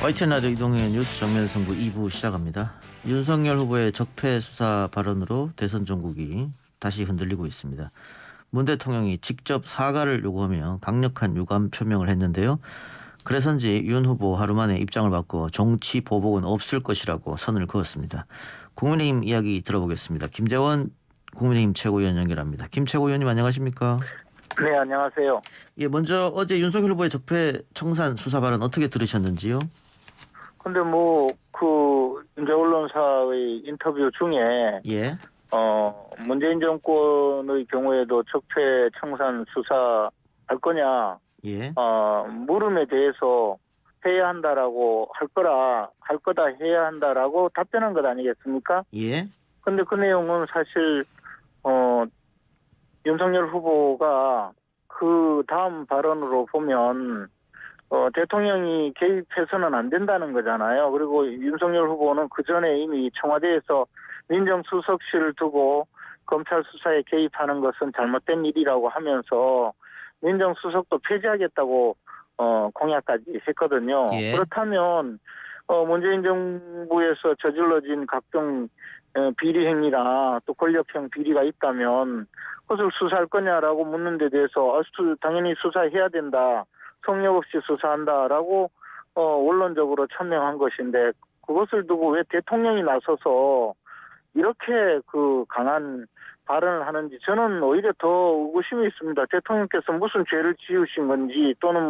YTN 라디오 이동의 뉴스 정면 승부 2부 시작합니다. 윤석열 후보의 적폐 수사 발언으로 대선 전국이 다시 흔들리고 있습니다. 문 대통령이 직접 사과를 요구하며 강력한 유감 표명을 했는데요. 그래서인지 윤 후보 하루 만에 입장을 바꿔 정치 보복은 없을 것이라고 선을 그었습니다. 국민의힘 이야기 들어보겠습니다. 김재원 국민의힘 최고위원 연결합니다. 김 최고위원님 안녕하십니까? 네, 안녕하세요. 예, 먼저 어제 윤석열 후보의 적폐 청산 수사 발언 어떻게 들으셨는지요? 근데 이제 언론사의 인터뷰 중에, 예. 문재인 정권의 경우에도 적폐 청산 수사할 거냐, 예. 물음에 대해서 해야 한다라고 할 거다 해야 한다라고 답변한 것 아니겠습니까? 예. 근데 그 내용은 사실, 윤석열 후보가 그 다음 발언으로 보면, 대통령이 개입해서는 안 된다는 거잖아요. 그리고 윤석열 후보는 그 전에 이미 청와대에서 민정수석실을 두고 검찰 수사에 개입하는 것은 잘못된 일이라고 하면서 민정수석도 폐지하겠다고 공약까지 했거든요. 예. 그렇다면 문재인 정부에서 저질러진 각종 비리 행위나 또 권력형 비리가 있다면 그것을 수사할 거냐라고 묻는 데 대해서 당연히 수사해야 된다. 성역 없이 수사한다라고 원론적으로 천명한 것인데 그것을 두고 왜 대통령이 나서서 이렇게 그 강한 발언을 하는지 저는 오히려 더 의구심이 있습니다. 대통령께서 무슨 죄를 지으신 건지 또는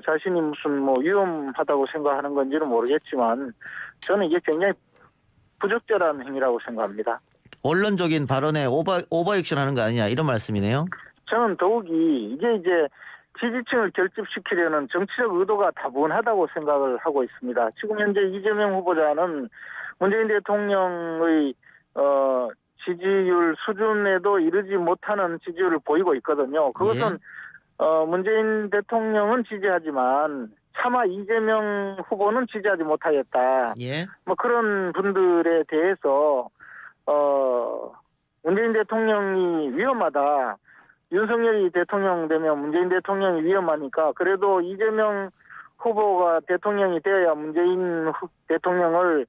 자신이 무슨 위험하다고 생각하는 건지는 모르겠지만 저는 이게 굉장히 부적절한 행위라고 생각합니다. 언론적인 발언에 오버액션 하는 거 아니냐 이런 말씀이네요. 저는 더욱이 이게 이제 지지층을 결집시키려는 정치적 의도가 다분하다고 생각을 하고 있습니다. 지금 현재 이재명 후보자는 문재인 대통령의 지지율 수준에도 이르지 못하는 지지율을 보이고 있거든요. 그것은 문재인 대통령은 지지하지만 차마 이재명 후보는 지지하지 못하겠다. 예. 그런 분들에 대해서 문재인 대통령이 위험하다. 윤석열이 대통령 되면 문재인 대통령이 위험하니까 그래도 이재명 후보가 대통령이 되어야 문재인 대통령을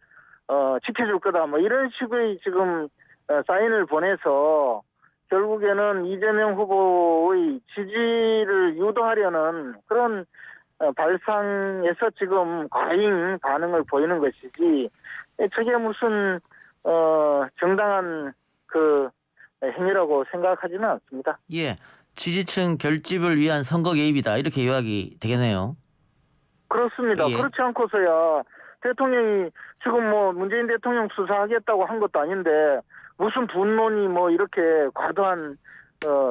지켜줄 거다. 이런 식의 지금 사인을 보내서 결국에는 이재명 후보의 지지를 유도하려는 그런 발상에서 지금 과잉 반응을 보이는 것이지 저게 무슨 정당한 행위라고 생각하지는 않습니다. 예. 지지층 결집을 위한 선거 개입이다 이렇게 요약이 되겠네요. 그렇습니다. 예. 그렇지 않고서야 대통령이 지금 문재인 대통령 수사하겠다고 한 것도 아닌데 무슨 분론이 이렇게 과도한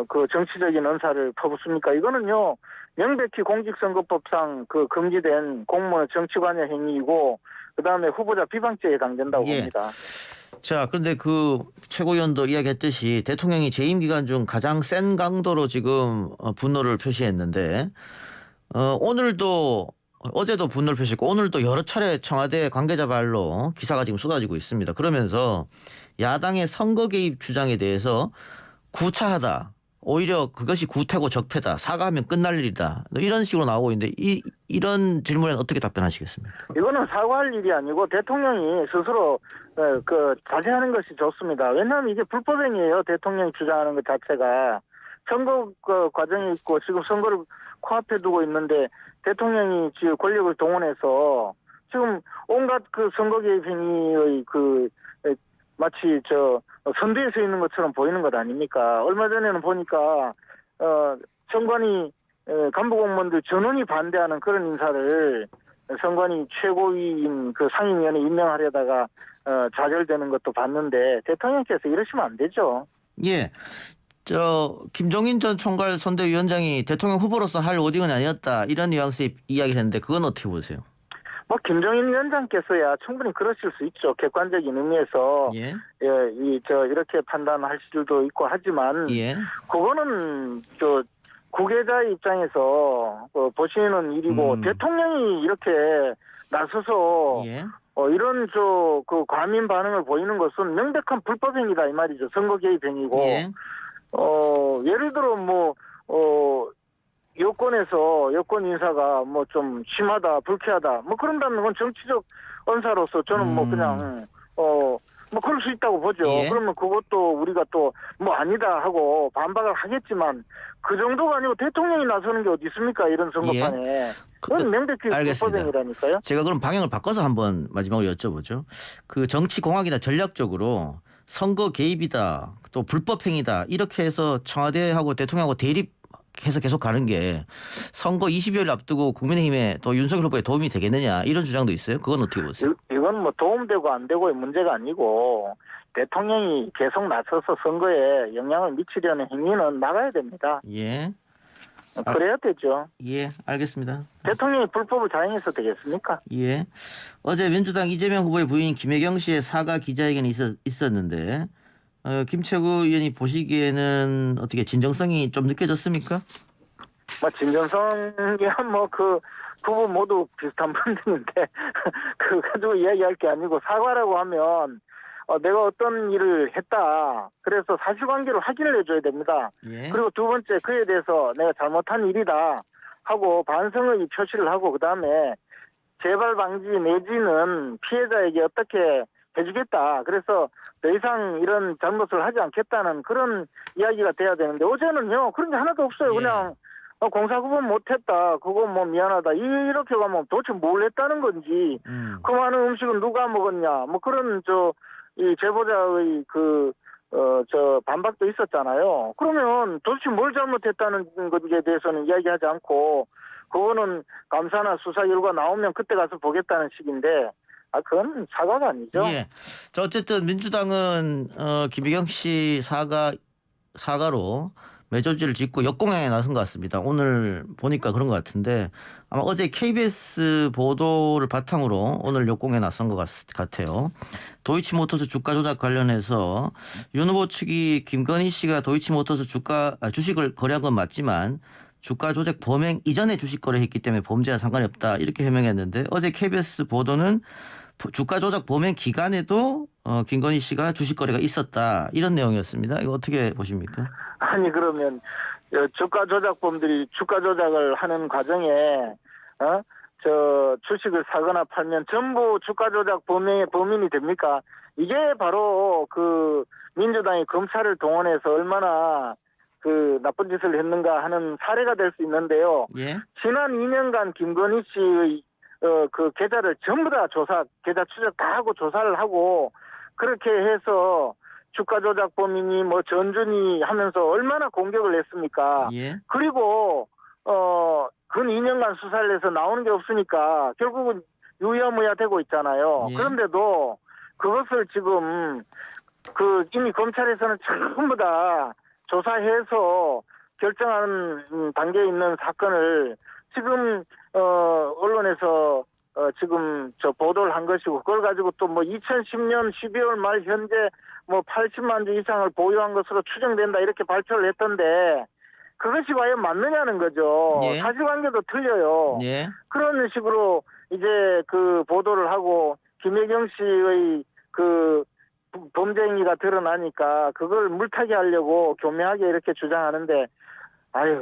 그 정치적인 언사를 퍼붓습니까? 이거는요 명백히 공직선거법상 금지된 공무원 정치관여 행위이고 그다음에 후보자 비방죄에 해당된다고 봅니다. 자, 그런데 최고위원도 이야기했듯이 대통령이 재임 기간 중 가장 센 강도로 지금 분노를 표시했는데 어제도 분노를 표시했고 오늘도 여러 차례 청와대 관계자 발로 기사가 지금 쏟아지고 있습니다. 그러면서 야당의 선거 개입 주장에 대해서 구차하다. 오히려 그것이 구태고 적폐다. 사과하면 끝날 일이다. 이런 식으로 나오고 있는데 이런 질문에 어떻게 답변하시겠습니까? 이거는 사과할 일이 아니고 대통령이 스스로 자제하는 것이 좋습니다. 왜냐하면 이게 불법행위예요. 대통령이 주장하는 것 자체가. 선거 과정이 있고 지금 선거를 코앞에 두고 있는데 대통령이 지금 권력을 동원해서 지금 온갖 선거 개입 행위의 마치 선두에 서 있는 것처럼 보이는 것 아닙니까? 얼마 전에는 보니까 선관위 간부 공무원들 전원이 반대하는 그런 인사를 선관위 최고위인 상임위원회 임명하려다가 좌절되는 것도 봤는데 대통령께서 이러시면 안 되죠. 예. 김종인 전 총괄 선대위원장이 대통령 후보로서 할 워딩은 아니었다 이런 뉘앙스의 이야기를 했는데 그건 어떻게 보세요? 김종인 위원장께서야 충분히 그러실 수 있죠. 객관적인 의미에서 예. 이렇게 판단할 수도 있고 하지만 예. 그거는 구계자의 입장에서 보시는 일이고 대통령이 이렇게 나서서 예. 이런 과민 반응을 보이는 것은 명백한 불법 행위다 이 말이죠. 선거 개입 행위고 예. 예를 들어 여권에서 여권 인사가 뭐 좀 심하다, 불쾌하다, 뭐 그런다면 그건 정치적 언사로서 저는 뭐 그냥 뭐 그럴 수 있다고 보죠. 예. 그러면 그것도 우리가 또 뭐 아니다 하고 반박을 하겠지만 그 정도가 아니고 대통령이 나서는 게 어디 있습니까? 이런 선거판에. 그건 명백히 알겠습니다. 불법행위라니까요. 제가 그럼 방향을 바꿔서 한번 마지막으로 여쭤보죠. 그 정치 공학이나 전략적으로 선거 개입이다, 또 불법행위다 이렇게 해서 청와대하고 대통령하고 대립해서 계속 가는 게 선거 20여일 앞두고 국민의힘에 또 윤석열 후보에 도움이 되겠느냐 이런 주장도 있어요. 그건 어떻게 보세요? 이건 뭐 도움되고 안 되고의 문제가 아니고 대통령이 계속 나서서 선거에 영향을 미치려는 행위는 막아야 됩니다. 예, 그래야 되죠. 예, 알겠습니다. 대통령이 불법을 자행해서 되겠습니까? 예, 어제 민주당 이재명 후보의 부인 김혜경 씨의 사과 기자회견이 있었는데 김채구 의원이 보시기에는 어떻게 진정성이 좀 느껴졌습니까? 뭐 진정성이야 뭐 그 두 분 모두 비슷한 분들인데 그 가지고 이야기할 게 아니고 사과라고 하면 내가 어떤 일을 했다. 그래서 사실관계를 확인을 해줘야 됩니다. 예. 그리고 두 번째 그에 대해서 내가 잘못한 일이다 하고 반성의 표시를 하고 그다음에 재발 방지 내지는 피해자에게 어떻게 해주겠다. 그래서 더 이상 이런 잘못을 하지 않겠다는 그런 이야기가 돼야 되는데 어제는요 그런 게 하나도 없어요. 예. 그냥 공사구분 못했다. 그거 뭐 미안하다. 이렇게 가면 도대체 뭘 했다는 건지 그 많은 음식은 누가 먹었냐. 뭐 그런 이 제보자의 반박도 있었잖아요. 그러면 도대체 뭘 잘못했다는 것에 대해서는 이야기하지 않고 그거는 감사나 수사 결과 나오면 그때 가서 보겠다는 식인데 그건 사과가 아니죠. 예. 자, 어쨌든 민주당은 김혜경 씨 사과로 매조지를 짓고 역공양에 나선 것 같습니다. 오늘 보니까 그런 것 같은데 아마 어제 KBS 보도를 바탕으로 오늘 역공에 나선 것 같아요. 도이치모터스 주가 조작 관련해서 윤 후보 측이 김건희 씨가 도이치모터스 주식을 거래한 건 맞지만 주가 조작 범행 이전에 주식 거래했기 때문에 범죄와 상관이 없다 이렇게 해명했는데 어제 KBS 보도는 주가 조작 범행 기간에도 김건희 씨가 주식 거래가 있었다 이런 내용이었습니다. 이거 어떻게 보십니까? 아니 그러면 주가 조작범들이 주가 조작을 하는 과정에 주식을 사거나 팔면 전부 주가 조작 범인이 됩니까? 이게 바로 그 민주당이 검찰을 동원해서 얼마나 그 나쁜 짓을 했는가 하는 사례가 될 수 있는데요. 예. 지난 2년간 김건희 씨의 그 계좌를 전부 다 계좌 추적 다 하고 조사를 하고 그렇게 해서 주가 조작 범인이 뭐 전준이 하면서 얼마나 공격을 했습니까? 예. 그리고 근 2년간 수사를 해서 나오는 게 없으니까 결국은 유야무야 되고 있잖아요. 예. 그런데도 그것을 지금 이미 검찰에서는 전부 다 조사해서 결정하는 단계에 있는 사건을 지금 언론에서 지금 보도를 한 것이고 그걸 가지고 또 뭐 2010년 12월 말 현재 뭐 80만 주 이상을 보유한 것으로 추정된다 이렇게 발표를 했던데 그것이 과연 맞느냐는 거죠. 예. 사실관계도 틀려요. 예. 그런 식으로 이제 그 보도를 하고 김혜경 씨의 그 범죄 행위가 드러나니까 그걸 물타기 하려고 교묘하게 이렇게 주장하는데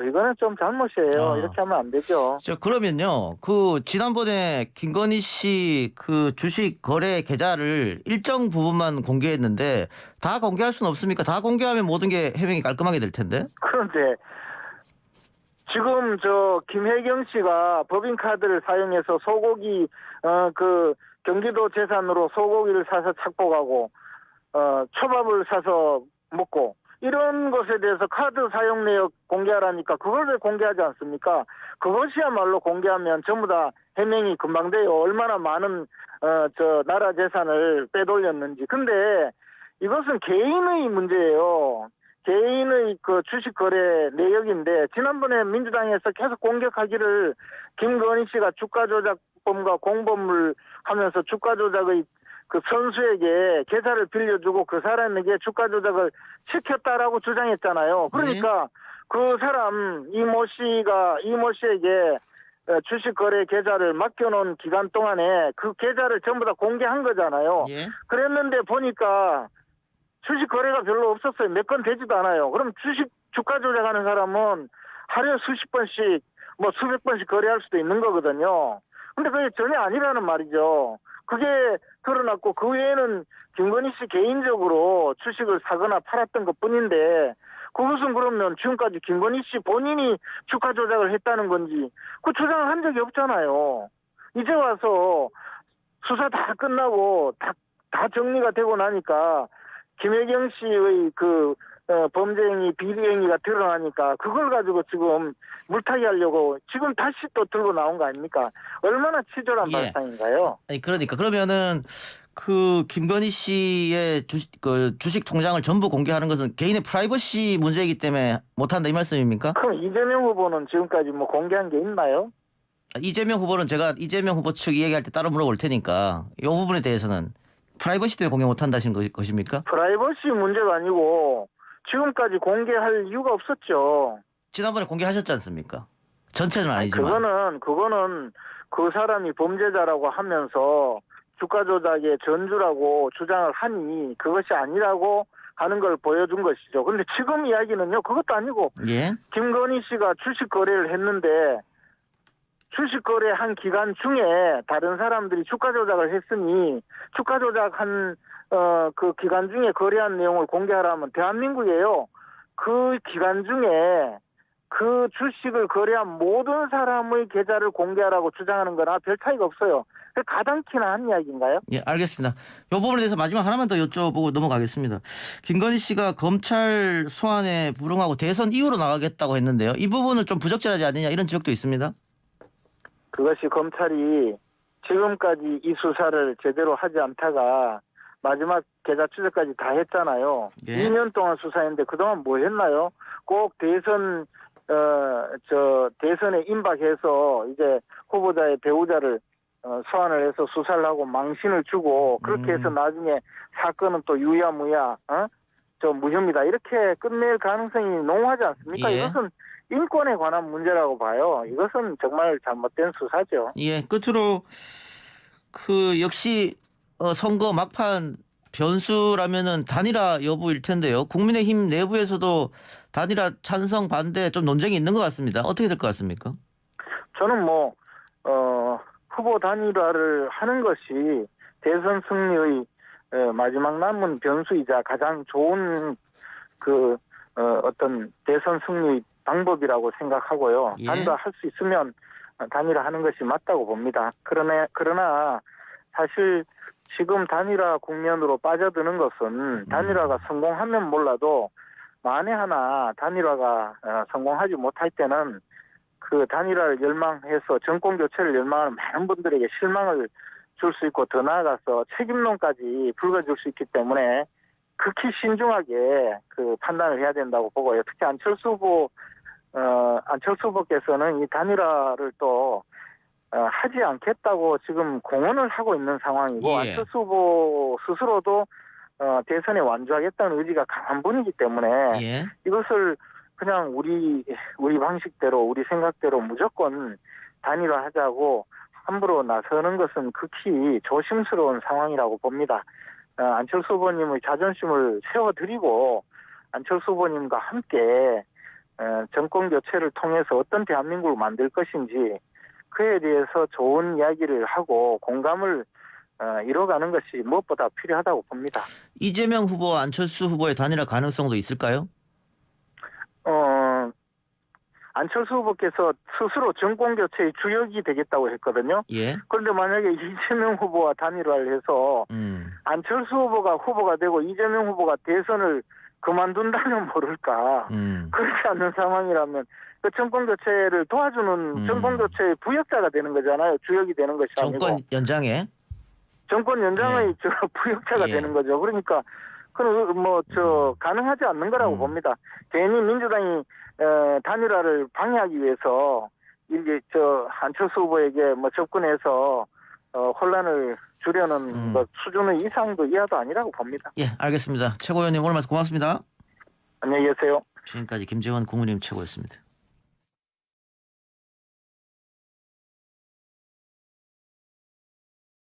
이거는 좀 잘못이에요. 이렇게 하면 안 되죠. 그러면요. 지난번에 김건희 씨 주식 거래 계좌를 일정 부분만 공개했는데 다 공개할 수는 없습니까? 다 공개하면 모든 게 해명이 깔끔하게 될 텐데. 그런데 지금 김혜경 씨가 법인카드를 사용해서 소고기 경기도 재산으로 소고기를 사서 착복하고 초밥을 사서 먹고 이런 것에 대해서 카드 사용 내역 공개하라니까 그걸 왜 공개하지 않습니까? 그것이야말로 공개하면 전부 다 해명이 금방 돼요. 얼마나 많은 나라 재산을 빼돌렸는지. 근데 이것은 개인의 문제예요. 개인의 주식 거래 내역인데 지난번에 민주당에서 계속 공격하기를 김건희 씨가 주가 조작범과 공범을 하면서 주가 조작의 선수에게 계좌를 빌려주고 그 사람에게 주가 조작을 시켰다라고 주장했잖아요. 그러니까 그 사람 이모 씨에게 주식 거래 계좌를 맡겨놓은 기간 동안에 그 계좌를 전부 다 공개한 거잖아요. 예. 그랬는데 보니까 주식 거래가 별로 없었어요. 몇 건 되지도 않아요. 그럼 주가 조작하는 사람은 하루에 수십 번씩 뭐 수백 번씩 거래할 수도 있는 거거든요. 근데 그게 전혀 아니라는 말이죠. 그게 드러났고 그 외에는 김건희 씨 개인적으로 주식을 사거나 팔았던 것뿐인데 그것은 그러면 지금까지 김건희 씨 본인이 주가 조작을 했다는 건지 그 주장을 한 적이 없잖아요. 이제 와서 수사 다 끝나고 다 정리가 되고 나니까 김혜경 씨의 그 범죄행위, 비리행위가 드러나니까 그걸 가지고 지금 물타기 하려고 지금 다시 또 들고 나온 거 아닙니까? 얼마나 치졸한 예. 발상인가요? 아니 그러니까 그러면은 그 김건희 씨의 주식 통장을 전부 공개하는 것은 개인의 프라이버시 문제이기 때문에 못한다 이 말씀입니까? 그럼 이재명 후보는 지금까지 뭐 공개한 게 있나요? 이재명 후보는 제가 이재명 후보 측 이야기할 때 따로 물어볼 테니까 이 부분에 대해서는 프라이버시 때문에 공개 못한다신 것입니까? 프라이버시 문제가 아니고 지금까지 공개할 이유가 없었죠. 지난번에 공개하셨지 않습니까? 전체는 아니지만. 그거는 그 사람이 범죄자라고 하면서 주가 조작의 전주라고 주장을 하니 그것이 아니라고 하는 걸 보여준 것이죠. 근데 지금 이야기는요, 그것도 아니고 예. 김건희 씨가 주식 거래를 했는데 주식 거래한 기간 중에 다른 사람들이 주가 조작을 했으니 주가 조작한 그 기간 중에 거래한 내용을 공개하라면 대한민국이에요. 그 기간 중에 그 주식을 거래한 모든 사람의 계좌를 공개하라고 주장하는 거나 별 차이가 없어요. 가당키나 한 이야기인가요? 예, 알겠습니다. 이 부분에 대해서 마지막 하나만 더 여쭤보고 넘어가겠습니다. 김건희 씨가 검찰 소환에 불응하고 대선 이후로 나가겠다고 했는데요. 이 부분은 좀 부적절하지 않느냐 이런 지적도 있습니다. 그것이 검찰이 지금까지 이 수사를 제대로 하지 않다가 마지막 계좌 추적까지 다 했잖아요. 예. 2년 동안 수사했는데 그동안 뭐 했나요? 꼭 대선에 임박해서 이제 후보자의 배우자를 소환을 해서 수사를 하고 망신을 주고 그렇게 해서 나중에 사건은 또 유야무야 저 무혐의다 이렇게 끝낼 가능성이 농후하지 않습니까? 예. 이것은 인권에 관한 문제라고 봐요. 이것은 정말 잘못된 수사죠. 예, 끝으로 그 역시 선거 막판 변수라면은 단일화 여부일 텐데요. 국민의힘 내부에서도 단일화 찬성 반대 좀 논쟁이 있는 것 같습니다. 어떻게 될 것 같습니까? 저는 후보 단일화를 하는 것이 대선 승리의 마지막 남은 변수이자 가장 좋은 어떤 대선 승리 방법이라고 생각하고요. 예. 단일화할 수 있으면 단일화하는 것이 맞다고 봅니다. 그러나 사실 지금 단일화 국면으로 빠져드는 것은 단일화가 성공하면 몰라도 만에 하나 단일화가 성공하지 못할 때는 그 단일화를 열망해서 정권 교체를 열망하는 많은 분들에게 실망을 줄 수 있고 더 나아가서 책임론까지 불거질 수 있기 때문에 극히 신중하게 그 판단을 해야 된다고 보고요. 특히 안철수 후보께서는 이 단일화를 또 하지 않겠다고 지금 공언을 하고 있는 상황이고 예. 안철수 후보 스스로도 대선에 완주하겠다는 의지가 강한 분이기 때문에 예. 이것을 그냥 우리 방식대로 우리 생각대로 무조건 단일화하자고 함부로 나서는 것은 극히 조심스러운 상황이라고 봅니다. 안철수 후보님의 자존심을 세워드리고 안철수 후보님과 함께 정권 교체를 통해서 어떤 대한민국을 만들 것인지 그에 대해서 좋은 이야기를 하고 공감을 이뤄가는 것이 무엇보다 필요하다고 봅니다. 이재명 후보, 안철수 후보의 단일화 가능성도 있을까요? 안철수 후보께서 스스로 정권 교체의 주역이 되겠다고 했거든요. 예. 그런데 만약에 이재명 후보와 단일화를 해서 안철수 후보가 되고 이재명 후보가 대선을 그만둔다면 모를까. 그렇지 않는 상황이라면 그 정권 교체를 도와주는 정권 교체의 부역자가 되는 거잖아요. 주역이 되는 것이 아니고. 정권 연장에. 정권 연장의 예. 부역자가 예. 되는 거죠. 그러니까 가능하지 않는 거라고 봅니다. 괜히 민주당이 단일화를 방해하기 위해서 이제 안철수 후보에게 접근해서 혼란을 주려는 수준의 이상도 이하도 아니라고 봅니다. 예, 알겠습니다. 최고위원님 오늘 말씀 고맙습니다. 안녕히 계세요. 지금까지 김재원 국민의힘 최고였습니다.